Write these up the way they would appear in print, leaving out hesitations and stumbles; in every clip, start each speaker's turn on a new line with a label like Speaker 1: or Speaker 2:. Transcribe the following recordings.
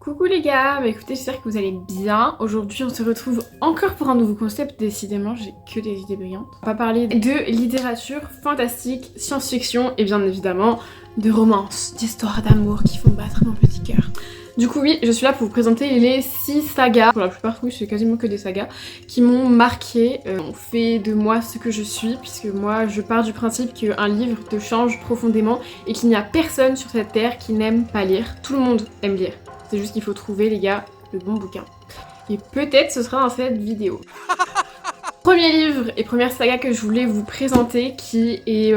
Speaker 1: Coucou les gars, écoutez, j'espère que vous allez bien. Aujourd'hui on se retrouve encore pour un nouveau concept, décidément j'ai que des idées brillantes. On va parler de littérature fantastique, science-fiction et bien évidemment de romance, d'histoires d'amour qui font battre mon petit cœur. Du coup oui, je suis là pour vous présenter les 6 sagas, pour la plupart oui c'est quasiment que des sagas, qui m'ont marqué, ont fait de moi ce que je suis, puisque moi je pars du principe qu'un livre te change profondément et qu'il n'y a personne sur cette terre qui n'aime pas lire. Tout le monde aime lire. C'est juste qu'il faut trouver, les gars, le bon bouquin. Et peut-être ce sera dans cette vidéo. Premier livre et première saga que je voulais vous présenter qui est...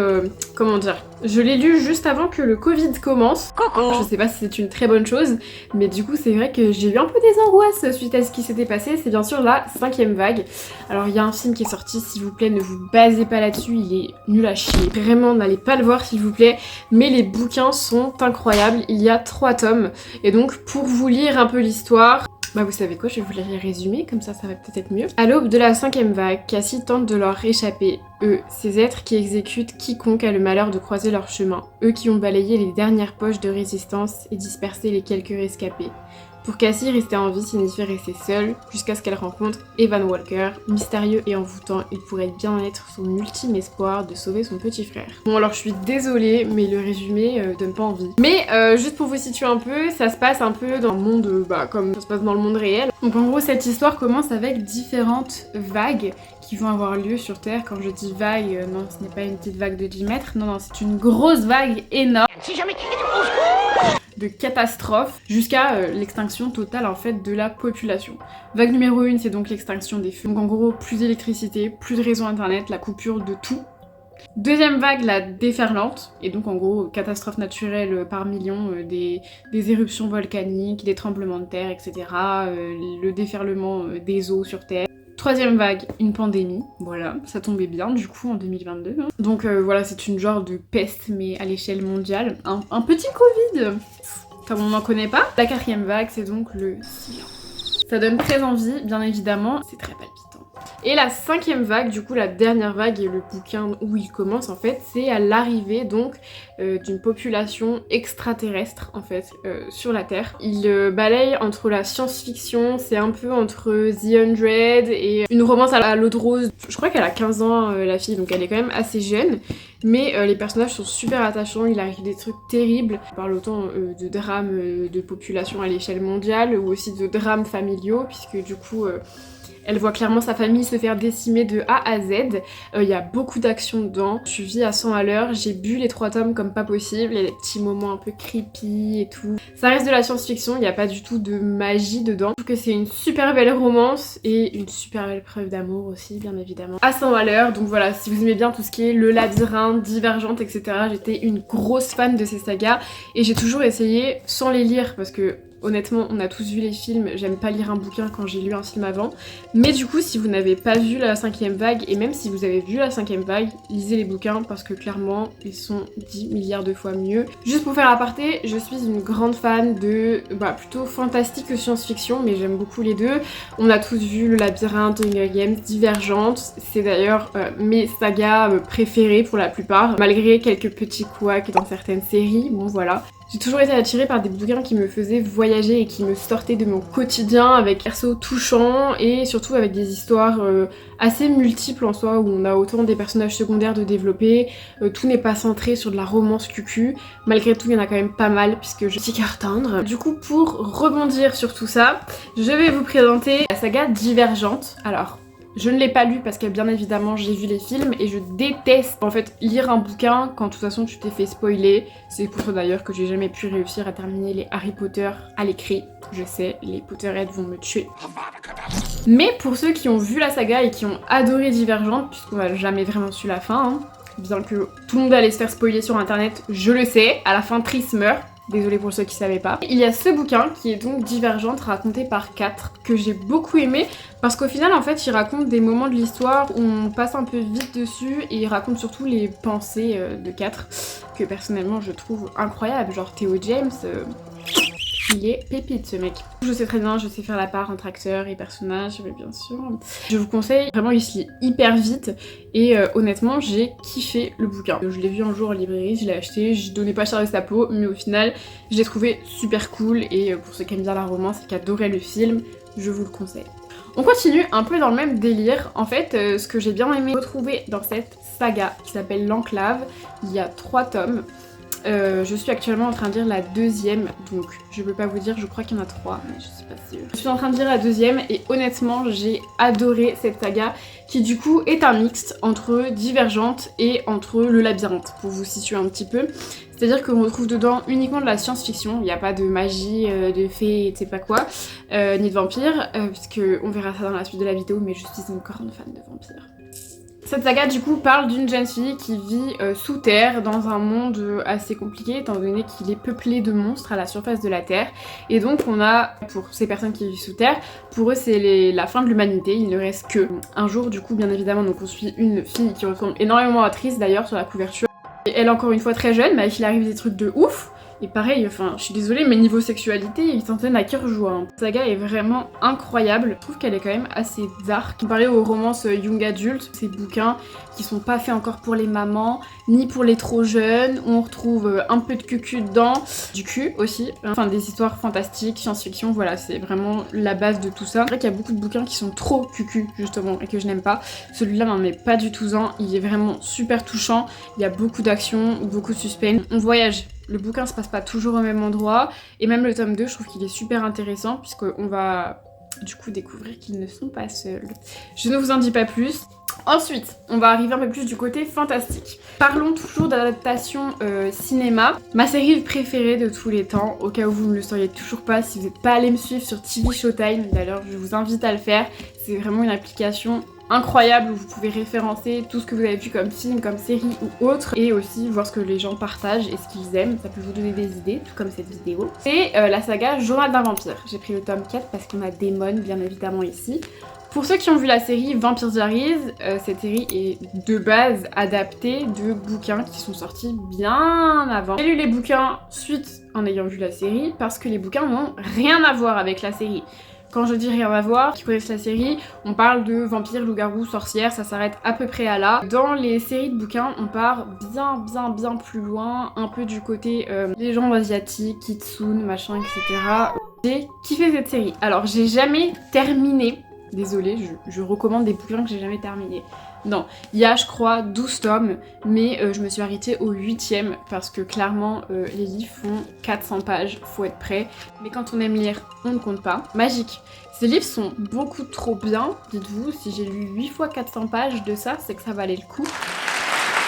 Speaker 1: comment dire, je l'ai lu juste avant que le Covid commence. Coucou. Je sais pas si c'est une très bonne chose, mais du coup c'est vrai que j'ai eu un peu des angoisses suite à ce qui s'était passé. C'est bien sûr la 5e vague. Alors il y a un film qui est sorti, s'il vous plaît, ne vous basez pas là-dessus, il est nul à chier. Vraiment, n'allez pas le voir s'il vous plaît. Mais les bouquins sont incroyables, il y a 3 tomes. Et donc pour vous lire un peu l'histoire... Bah vous savez quoi, je vais vous les résumer, comme ça va peut-être être mieux. À l'aube de la 5e vague, Cassie tente de leur échapper. Eux, ces êtres qui exécutent quiconque a le malheur de croiser leur chemin. Eux qui ont balayé les dernières poches de résistance et dispersé les quelques rescapés. Pour Cassie, rester en vie signifie rester seule, jusqu'à ce qu'elle rencontre Evan Walker. Mystérieux et envoûtant, il pourrait bien être son ultime espoir de sauver son petit frère. Bon alors je suis désolée, mais le résumé donne pas envie. Mais juste pour vous situer un peu, ça se passe un peu dans le monde, comme ça se passe dans le monde réel. Donc en gros cette histoire commence avec différentes vagues qui vont avoir lieu sur Terre. Quand je dis vague, non ce n'est pas une petite vague de 10 mètres, non c'est une grosse vague énorme. Si jamais de catastrophe jusqu'à l'extinction totale en fait de la population. Vague numéro 1 c'est donc l'extinction des feux. Donc en gros plus d'électricité, plus de réseau internet, la coupure de tout. Deuxième vague, la déferlante, et donc en gros catastrophe naturelle par millions, des éruptions volcaniques, des tremblements de terre, etc. Le déferlement des eaux sur Terre. Troisième vague, une pandémie, voilà, ça tombait bien du coup en 2022. Hein. Donc voilà, c'est une genre de peste mais à l'échelle mondiale. Un petit Covid, comme on n'en connaît pas. La 4e vague, c'est donc le silence. Ça donne très envie, bien évidemment, c'est très palpitant. Et la 5e vague, du coup la dernière vague et le bouquin où il commence en fait, c'est à l'arrivée donc d'une population extraterrestre en fait sur la Terre. Il balaye entre la science-fiction, c'est un peu entre The 100 et une romance à l'eau de rose. Je crois qu'elle a 15 ans la fille, donc elle est quand même assez jeune. Mais les personnages sont super attachants, il arrive des trucs terribles. On parle autant de drames de population à l'échelle mondiale ou aussi de drames familiaux, puisque du coup... elle voit clairement sa famille se faire décimer de A à Z. Il y a beaucoup d'action dedans. Je suis vie à 100 à l'heure. J'ai bu les 3 tomes comme pas possible. Il y a des petits moments un peu creepy et tout. Ça reste de la science-fiction. Il n'y a pas du tout de magie dedans. Je trouve que c'est une super belle romance et une super belle preuve d'amour aussi, bien évidemment. À 100 à l'heure. Donc voilà, si vous aimez bien tout ce qui est le labyrinthe, Divergente, etc. J'étais une grosse fan de ces sagas et j'ai toujours essayé sans les lire parce que honnêtement, on a tous vu les films, j'aime pas lire un bouquin quand j'ai lu un film avant. Mais du coup, si vous n'avez pas vu la 5e vague, et même si vous avez vu la 5e vague, lisez les bouquins parce que clairement, ils sont 10 milliards de fois mieux. Juste pour faire l'aparté, je suis une grande fan de plutôt fantastique que science-fiction, mais j'aime beaucoup les deux. On a tous vu le labyrinthe, Hunger Games, Divergente. C'est d'ailleurs mes sagas préférées pour la plupart, malgré quelques petits couacs dans certaines séries, bon voilà. J'ai toujours été attirée par des bouquins qui me faisaient voyager et qui me sortaient de mon quotidien avec persos touchants et surtout avec des histoires assez multiples en soi où on a autant des personnages secondaires de développer, tout n'est pas centré sur de la romance cucu, malgré tout il y en a quand même pas mal puisque je suis cœur tendre. Du coup pour rebondir sur tout ça, je vais vous présenter la saga Divergente. Alors, je ne l'ai pas lu parce que bien évidemment j'ai vu les films et je déteste en fait lire un bouquin quand de toute façon tu t'es fait spoiler. C'est pour ça d'ailleurs que j'ai jamais pu réussir à terminer les Harry Potter à l'écrit. Je sais, les Potterheads vont me tuer. Mais pour ceux qui ont vu la saga et qui ont adoré Divergente, puisqu'on n'a jamais vraiment su la fin, hein, bien que tout le monde allait se faire spoiler sur internet, je le sais, à la fin Triss meurt. Désolée pour ceux qui savaient pas. Il y a ce bouquin qui est donc Divergente raconté par 4 que j'ai beaucoup aimé parce qu'au final en fait il raconte des moments de l'histoire où on passe un peu vite dessus et il raconte surtout les pensées de 4 que personnellement je trouve incroyables, genre Theo James. Il est pépite ce mec. Je sais très bien, je sais faire la part entre acteur et personnage, mais bien sûr. Je vous conseille, vraiment il se lit hyper vite et honnêtement j'ai kiffé le bouquin. Je l'ai vu un jour en librairie, je l'ai acheté, je donnais pas cher de sa peau, mais au final je l'ai trouvé super cool et pour ceux qui aiment bien la romance et qui adoraient le film, je vous le conseille. On continue un peu dans le même délire. En fait, ce que j'ai bien aimé retrouver dans cette saga qui s'appelle L'Enclave, il y a 3 tomes. Je suis actuellement en train de lire la 2e, donc je peux pas vous dire, je crois qu'il y en a 3, mais je suis pas sûre. Je suis en train de lire la 2e et honnêtement j'ai adoré cette saga qui du coup est un mixte entre Divergente et entre Le Labyrinthe, pour vous situer un petit peu. C'est-à-dire qu'on retrouve dedans uniquement de la science-fiction, il n'y a pas de magie, de fées et je sais pas quoi, ni de vampires, puisque on verra ça dans la suite de la vidéo, mais je suis une grande fan de vampires. Cette saga du coup parle d'une jeune fille qui vit sous terre dans un monde assez compliqué étant donné qu'il est peuplé de monstres à la surface de la terre et donc on a, pour ces personnes qui vivent sous terre, pour eux c'est la fin de l'humanité, il ne reste que un jour du coup bien évidemment. Donc on suit une fille qui ressemble énormément à Triss d'ailleurs sur la couverture et elle encore une fois très jeune mais à qui il arrive des trucs de ouf. Et pareil, enfin, je suis désolée, mais niveau sexualité, ils s'en tiennent à cœur joie. Hein. Cette saga est vraiment incroyable. Je trouve qu'elle est quand même assez dark. Comparé aux romances young adult, ces bouquins qui sont pas faits encore pour les mamans, ni pour les trop jeunes, où on retrouve un peu de cucu dedans, du cul aussi. Enfin, des histoires fantastiques, science-fiction, voilà, c'est vraiment la base de tout ça. C'est vrai qu'il y a beaucoup de bouquins qui sont trop cucu, justement, et que je n'aime pas. Celui-là m'en met pas du tout en. Il est vraiment super touchant. Il y a beaucoup d'action, beaucoup de suspense. On voyage. Le bouquin se passe pas toujours au même endroit et même le tome 2 je trouve qu'il est super intéressant puisqu'on va du coup découvrir qu'ils ne sont pas seuls. Je ne vous en dis pas plus. Ensuite, on va arriver un peu plus du côté fantastique. Parlons toujours d'adaptation cinéma. Ma série préférée de tous les temps, au cas où vous ne le sauriez toujours pas, si vous n'êtes pas allé me suivre sur TV Showtime, d'ailleurs je vous invite à le faire. C'est vraiment une application incroyable où vous pouvez référencer tout ce que vous avez vu comme film, comme série ou autre et aussi voir ce que les gens partagent et ce qu'ils aiment, ça peut vous donner des idées, tout comme cette vidéo. C'est la saga Journal d'un vampire. J'ai pris le tome 4 parce qu'on a Daemon bien évidemment ici. Pour ceux qui ont vu la série Vampire Diaries, cette série est de base adaptée de bouquins qui sont sortis bien avant. J'ai lu les bouquins suite en ayant vu la série parce que les bouquins n'ont rien à voir avec la série. Quand je dis rien à voir, qui connaissent la série, on parle de vampires, loups-garous, sorcières, ça s'arrête à peu près à là. Dans les séries de bouquins, on part bien plus loin, un peu du côté légendes asiatiques, kitsune, machin, etc. J'ai kiffé cette série. Alors j'ai jamais terminé, désolée, je recommande des bouquins que j'ai jamais terminés. Non, il y a je crois 12 tomes, mais je me suis arrêtée au 8e parce que clairement les livres font 400 pages, faut être prêt. Mais quand on aime lire, on ne compte pas. Magique. Ces livres sont beaucoup trop bien, dites-vous, si j'ai lu 8 fois 400 pages de ça, c'est que ça valait le coup.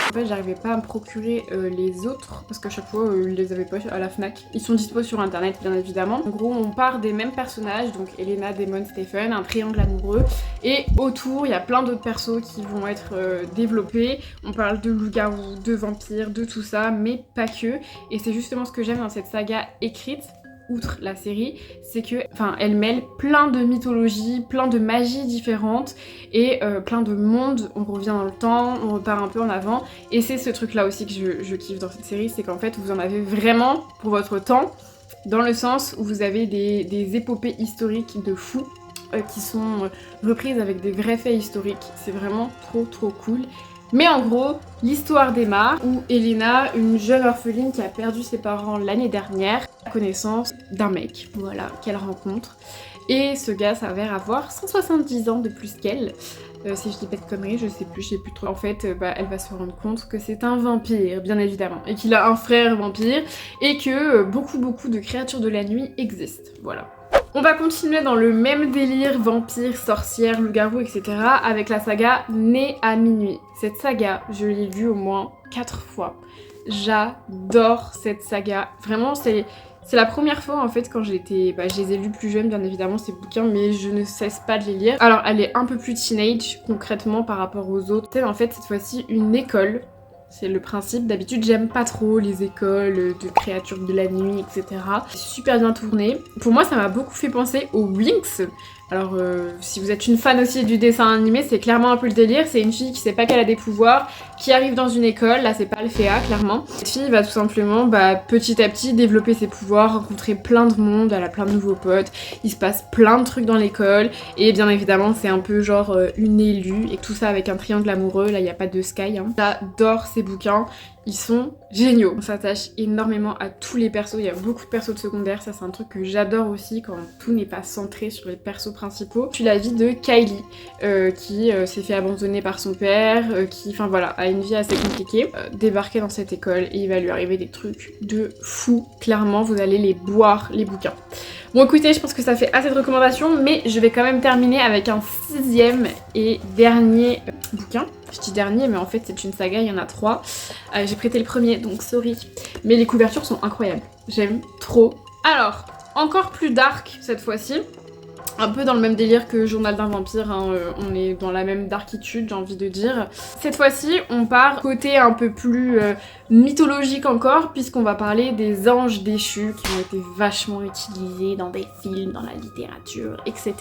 Speaker 1: En fait, j'arrivais pas à me procurer les autres parce qu'à chaque fois, je les avais pas à la Fnac. Ils sont dispo sur internet, bien évidemment. En gros, on part des mêmes personnages, donc Elena, Daemon, Stephen, un triangle amoureux. Et autour, il y a plein d'autres persos qui vont être développés. On parle de loups-garous, de vampires, de tout ça, mais pas que. Et c'est justement ce que j'aime dans cette saga écrite. Outre la série, c'est que, enfin, elle mêle plein de mythologies, plein de magies différentes et plein de mondes. On revient dans le temps, on repart un peu en avant. Et c'est ce truc-là aussi que je kiffe dans cette série, c'est qu'en fait, vous en avez vraiment pour votre temps, dans le sens où vous avez des épopées historiques de fous qui sont reprises avec des vrais faits historiques. C'est vraiment trop cool. Mais en gros, l'histoire démarre où Elena, une jeune orpheline qui a perdu ses parents l'année dernière, a connaissance d'un mec, voilà, qu'elle rencontre. Et ce gars s'avère avoir 170 ans de plus qu'elle. Si je dis pas de conneries, je sais plus trop. En fait, elle va se rendre compte que c'est un vampire, bien évidemment. Et qu'il a un frère vampire. Et que beaucoup de créatures de la nuit existent, voilà. On va continuer dans le même délire vampire, sorcière, loup-garou, etc. avec la saga Née à minuit. Cette saga, je l'ai vue au moins 4 fois. J'adore cette saga. Vraiment, c'est la première fois en fait quand j'étais... je les ai lus plus jeunes bien évidemment ces bouquins, mais je ne cesse pas de les lire. Alors elle est un peu plus teenage concrètement par rapport aux autres. C'est en fait cette fois-ci une école. C'est le principe, d'habitude j'aime pas trop les écoles de créatures de la nuit, etc. C'est super bien tourné. Pour moi ça m'a beaucoup fait penser aux Winx, Alors si vous êtes une fan aussi du dessin animé, c'est clairement un peu le délire. C'est une fille qui sait pas qu'elle a des pouvoirs, qui arrive dans une école, là c'est pas Alphéa clairement. Cette fille va tout simplement petit à petit développer ses pouvoirs, rencontrer plein de monde, elle a plein de nouveaux potes, il se passe plein de trucs dans l'école et bien évidemment c'est un peu genre une élue et tout ça avec un triangle amoureux, là il n'y a pas de Sky. Hein. J'adore ces bouquins. Ils sont géniaux. On s'attache énormément à tous les persos, il y a beaucoup de persos de secondaire, ça c'est un truc que j'adore aussi quand tout n'est pas centré sur les persos principaux. Je suis la vie de Kylie, qui s'est fait abandonner par son père, qui, enfin voilà, a une vie assez compliquée, débarquer dans cette école et il va lui arriver des trucs de fou. Clairement, vous allez les boire, les bouquins. Bon écoutez, je pense que ça fait assez de recommandations, mais je vais quand même terminer avec un 6e et dernier bouquin. Je dis dernier, mais en fait c'est une saga, il y en a 3. J'ai prêté le premier, donc sorry. Mais les couvertures sont incroyables, j'aime trop. Alors, encore plus dark cette fois-ci. Un peu dans le même délire que Journal d'un vampire, hein, on est dans la même darkitude, j'ai envie de dire. Cette fois-ci, on part côté un peu plus mythologique encore, puisqu'on va parler des anges déchus qui ont été vachement utilisés dans des films, dans la littérature, etc.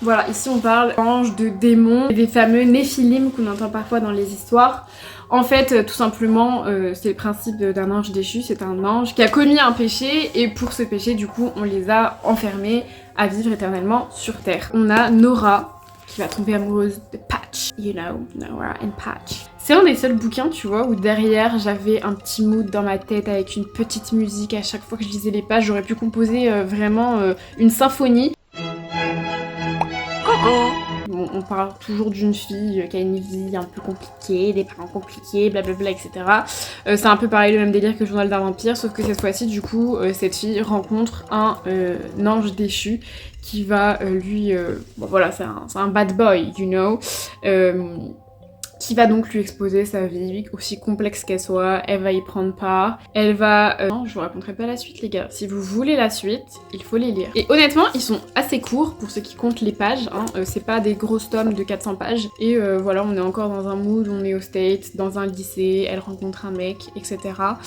Speaker 1: Voilà, ici on parle d'anges, de démons, et des fameux néphilim qu'on entend parfois dans les histoires. En fait, tout simplement, c'est le principe d'un ange déchu, c'est un ange qui a commis un péché, et pour ce péché, du coup, on les a enfermés à vivre éternellement sur Terre. On a Nora, qui va tomber amoureuse de Patch, you know, Nora and Patch. C'est un des seuls bouquins, tu vois, où derrière, j'avais un petit mood dans ma tête avec une petite musique. À chaque fois que je lisais les pages, j'aurais pu composer vraiment une symphonie. Bon, on parle toujours d'une fille qui a une vie un peu compliquée, des parents compliqués, blablabla, etc. C'est un peu pareil, le même délire que Journal d'un vampire, sauf que cette fois-ci, du coup, cette fille rencontre un ange déchu qui va lui... bon voilà, c'est un bad boy, you know. Qui va donc lui exposer sa vie, aussi complexe qu'elle soit, elle va y prendre part, elle va... Non, je vous raconterai pas la suite les gars, si vous voulez la suite, il faut les lire. Et honnêtement, ils sont assez courts pour ceux qui comptent les pages, hein. C'est pas des grosses tomes de 400 pages, et voilà, on est encore dans un mood, on est au States, dans un lycée, elle rencontre un mec, etc.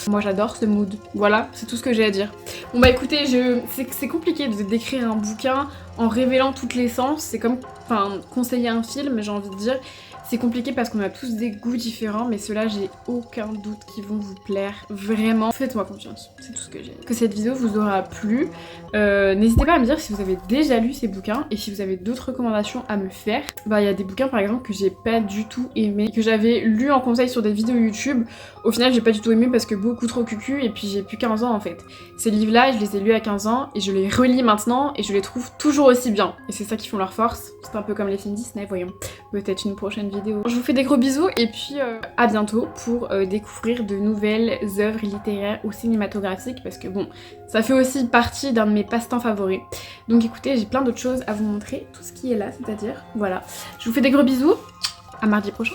Speaker 1: Moi j'adore ce mood, voilà, c'est tout ce que j'ai à dire. Bon bah écoutez, c'est compliqué de décrire un bouquin en révélant toutes les sens, c'est comme, enfin, conseiller un film, j'ai envie de dire. C'est compliqué parce qu'on a tous des goûts différents, mais ceux-là, j'ai aucun doute qu'ils vont vous plaire. Vraiment, faites-moi confiance, c'est tout ce que j'ai. Que cette vidéo vous aura plu. N'hésitez pas à me dire si vous avez déjà lu ces bouquins et si vous avez d'autres recommandations à me faire. Bah, il y a des bouquins par exemple que j'ai pas du tout aimé, que j'avais lu en conseil sur des vidéos YouTube. Au final, j'ai pas du tout aimé parce que beaucoup trop cucu et puis j'ai plus 15 ans en fait. Ces livres-là, je les ai lus à 15 ans et je les relis maintenant et je les trouve toujours aussi bien. Et c'est ça qui font leur force. C'est un peu comme les films Disney, voyons. Peut-être une prochaine vidéo. Je vous fais des gros bisous et puis à bientôt pour découvrir de nouvelles œuvres littéraires ou cinématographiques parce que bon, ça fait aussi partie d'un de mes passe-temps favoris. Donc écoutez, j'ai plein d'autres choses à vous montrer, tout ce qui est là, c'est-à-dire, voilà. Je vous fais des gros bisous, à mardi prochain.